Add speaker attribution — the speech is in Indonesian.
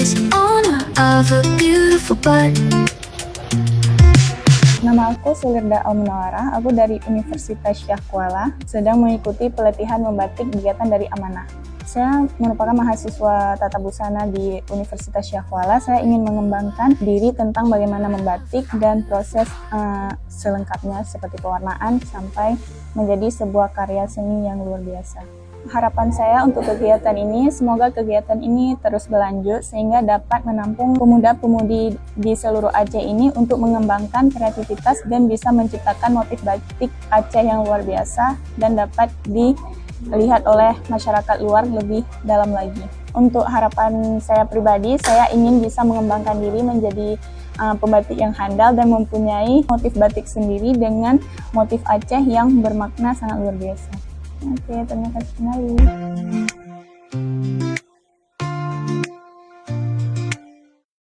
Speaker 1: is the owner of a beautiful butt.
Speaker 2: Nama aku Sulirda Almunawara, aku dari Universitas Syah Kuala, sedang mengikuti pelatihan membatik kegiatan dari Amanah. Saya merupakan mahasiswa tata busana di Universitas Syah Kuala. Saya ingin mengembangkan diri tentang bagaimana membatik dan proses selengkapnya seperti pewarnaan sampai menjadi sebuah karya seni yang luar biasa. Harapan saya untuk kegiatan ini, semoga kegiatan ini terus berlanjut sehingga dapat menampung pemuda-pemudi di seluruh Aceh ini untuk mengembangkan kreativitas dan bisa menciptakan motif batik Aceh yang luar biasa dan dapat dilihat oleh masyarakat luar lebih dalam lagi. Untuk harapan saya pribadi, saya ingin bisa mengembangkan diri menjadi pembatik yang handal dan mempunyai motif batik sendiri dengan motif Aceh yang bermakna sangat luar biasa. Oke, terima kasih kembali.